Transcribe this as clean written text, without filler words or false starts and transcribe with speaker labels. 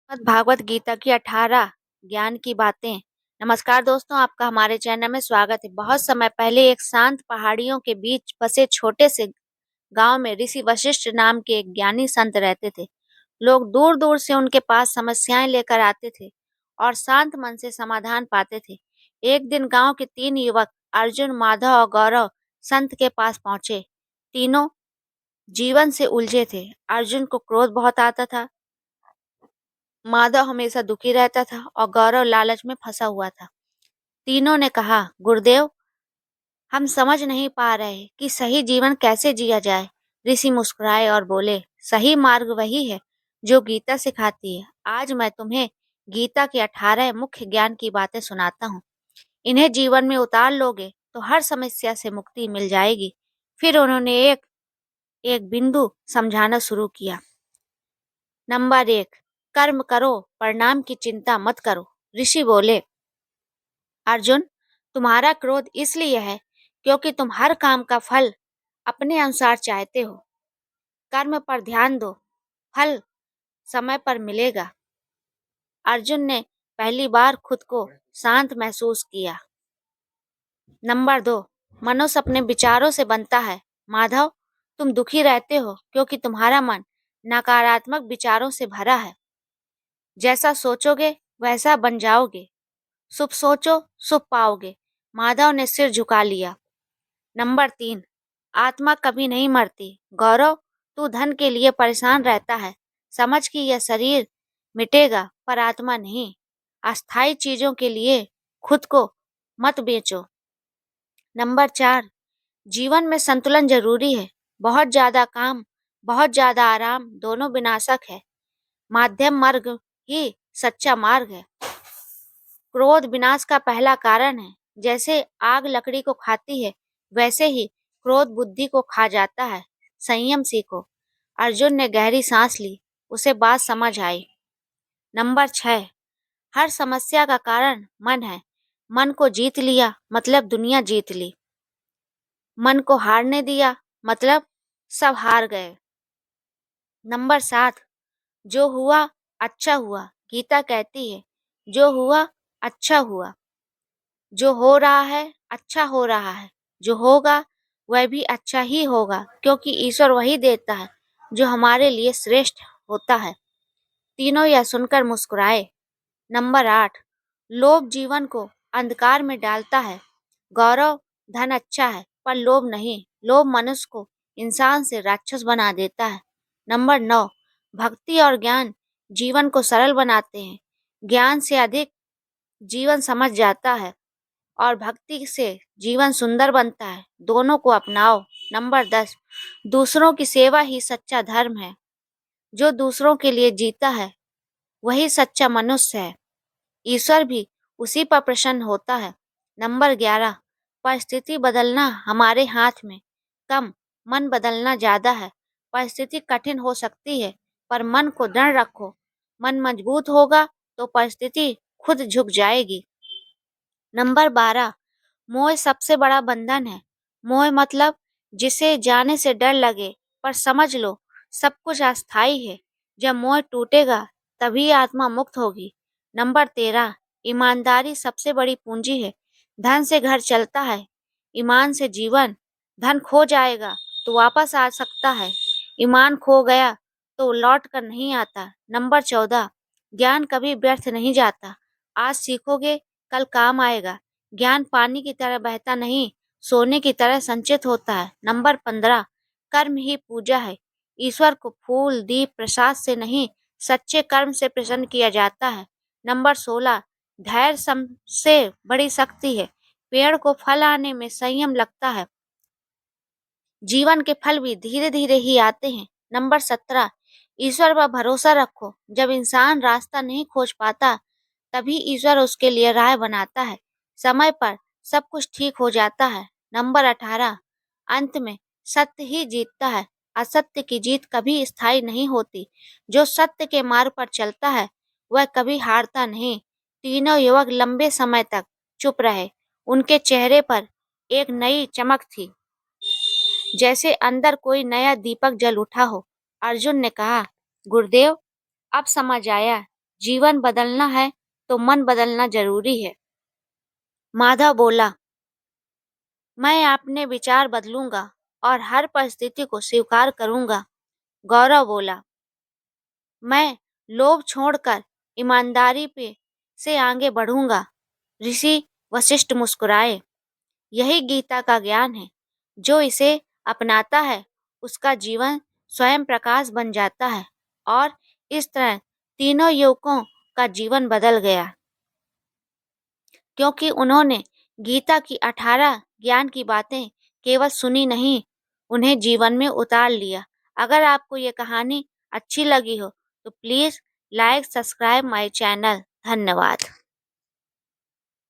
Speaker 1: श्रीमद् भागवत गीता की 18 ज्ञान की बातें। नमस्कार दोस्तों, आपका हमारे चैनल में स्वागत है। बहुत समय पहले एक शांत पहाड़ियों के बीच बसे छोटे से गांव में ऋषि वशिष्ठ नाम के एक ज्ञानी संत रहते थे। लोग दूर दूर से उनके पास समस्याएं लेकर आते थे और शांत मन से समाधान पाते थे। एक दिन गांव के 3 युवक अर्जुन, माधव और गौरव संत के पास पहुंचे। तीनों जीवन से उलझे थे। अर्जुन को क्रोध बहुत आता था, माधव हमेशा दुखी रहता था और गौरव लालच में फंसा हुआ था। तीनों ने कहा, गुरुदेव, हम समझ नहीं पा रहे कि सही जीवन कैसे जिया जाए। ऋषि मुस्कुराए और बोले, सही मार्ग वही है जो गीता सिखाती है। आज मैं तुम्हें गीता की 18 मुख्य ज्ञान की बातें सुनाता हूँ। इन्हें जीवन में उतार लोगे तो हर समस्या से मुक्ति मिल जाएगी। फिर उन्होंने एक एक बिंदु समझाना शुरू किया। नंबर 1, कर्म करो, परिणाम की चिंता मत करो। ऋषि बोले, अर्जुन, तुम्हारा क्रोध इसलिए है क्योंकि तुम हर काम का फल अपने अनुसार चाहते हो। कर्म पर ध्यान दो, फल समय पर मिलेगा। अर्जुन ने पहली बार खुद को शांत महसूस किया। नंबर 2, मनुष्य अपने विचारों से बनता है। माधव, तुम दुखी रहते हो क्योंकि तुम्हारा मन नकारात्मक विचारों से भरा है। जैसा सोचोगे वैसा बन जाओगे। शुभ सोचो, शुभ पाओगे। माधव ने सिर झुका लिया। नंबर 3, आत्मा कभी नहीं मरती। गौरव, तू धन के लिए परेशान रहता है। समझ कि यह शरीर मिटेगा पर आत्मा नहीं। अस्थाई चीजों के लिए खुद को मत बेचो। नंबर 4, जीवन में संतुलन जरूरी है। बहुत ज्यादा काम, बहुत ज्यादा आराम दोनों विनाशक है। मध्यम मार्ग ही सच्चा मार्ग है। क्रोध विनाश का पहला कारण है। जैसे आग लकड़ी को खाती है, वैसे ही क्रोध बुद्धि को खा जाता है। संयम सीखो। अर्जुन ने गहरी सांस ली। उसे बात समझ आई। नंबर 6, हर समस्या का कारण मन है। मन को जीत लिया मतलब दुनिया जीत ली। मन को हारने दिया मतलब सब हार गए। नंबर 7, जो हुआ अच्छा हुआ। गीता कहती है, जो हुआ अच्छा हुआ। जो हो रहा है अच्छा हो रहा है। जो होगा वह भी अच्छा ही होगा, क्योंकि ईश्वर वही देता है जो हमारे लिए श्रेष्ठ होता है। तीनों यह सुनकर मुस्कुराए। नंबर 8, लोभ जीवन को अंधकार में डालता है। गौरव, धन अच्छा है पर लोभ नहीं। लोभ मनुष्य को इंसान से राक्षस बना देता है। नंबर 9, भक्ति और ज्ञान जीवन को सरल बनाते हैं। ज्ञान से अधिक जीवन समझ जाता है और भक्ति से जीवन सुंदर बनता है। दोनों को अपनाओ। नंबर 10, दूसरों की सेवा ही सच्चा धर्म है। जो दूसरों के लिए जीता है वही सच्चा मनुष्य है। ईश्वर भी उसी पर प्रसन्न होता है। नंबर 11, परिस्थिति बदलना हमारे हाथ में कम, मन बदलना ज्यादा है। परिस्थिति कठिन हो सकती है पर मन को दृढ़ रखो। मन मजबूत होगा तो परिस्थिति खुद झुक जाएगी। नंबर 12, मोह सबसे बड़ा बंधन है। मोह मतलब जिसे जाने से डर लगे, पर समझ लो सब कुछ अस्थाई है। जब मोह टूटेगा तभी आत्मा मुक्त होगी। नंबर 13, ईमानदारी सबसे बड़ी पूंजी है। धन से घर चलता है, ईमान से जीवन। धन खो जाएगा तो वापस आ सकता है, ईमान खो गया तो लौट कर नहीं आता। नंबर 14, ज्ञान कभी व्यर्थ नहीं जाता। आज सीखोगे कल काम आएगा। ज्ञान पानी की तरह बहता नहीं, सोने की तरह संचित होता है। नंबर 15, कर्म ही पूजा है। ईश्वर को फूल, दीप, प्रसाद से नहीं, सच्चे कर्म से प्रसन्न किया जाता है। नंबर 16, धैर्य सबसे बड़ी शक्ति है। पेड़ को फल आने में संयम लगता है, जीवन के फल भी धीरे धीरे ही आते हैं। नंबर 17, ईश्वर पर भरोसा रखो। जब इंसान रास्ता नहीं खोज पाता तभी ईश्वर उसके लिए राह बनाता है। समय पर सब कुछ ठीक हो जाता है। नंबर 18, अंत में सत्य ही जीतता है। असत्य की जीत कभी स्थायी नहीं होती। जो सत्य के मार्ग पर चलता है वह कभी हारता नहीं। तीनों युवक लंबे समय तक चुप रहे। उनके चेहरे पर एक नई चमक थी, जैसे अंदर कोई नया दीपक जल उठा हो। अर्जुन ने कहा, गुरुदेव, अब समझ आया जीवन बदलना है तो मन बदलना जरूरी है। माधव बोला, मैं अपने विचार बदलूंगा और हर परिस्थिति को स्वीकार करूंगा। गौरव बोला, मैं लोभ छोड़कर ईमानदारी पे से आगे बढ़ूंगा। ऋषि वशिष्ठ मुस्कुराए। यही गीता का ज्ञान है। जो इसे अपनाता है उसका जीवन स्वयं प्रकाश बन जाता है। और इस तरह तीनों युवकों का जीवन बदल गया, क्योंकि उन्होंने गीता की 18 ज्ञान की बातें केवल सुनी नहीं, उन्हें जीवन में उतार लिया। अगर आपको ये कहानी अच्छी लगी हो तो please like subscribe my channel. धन्यवाद।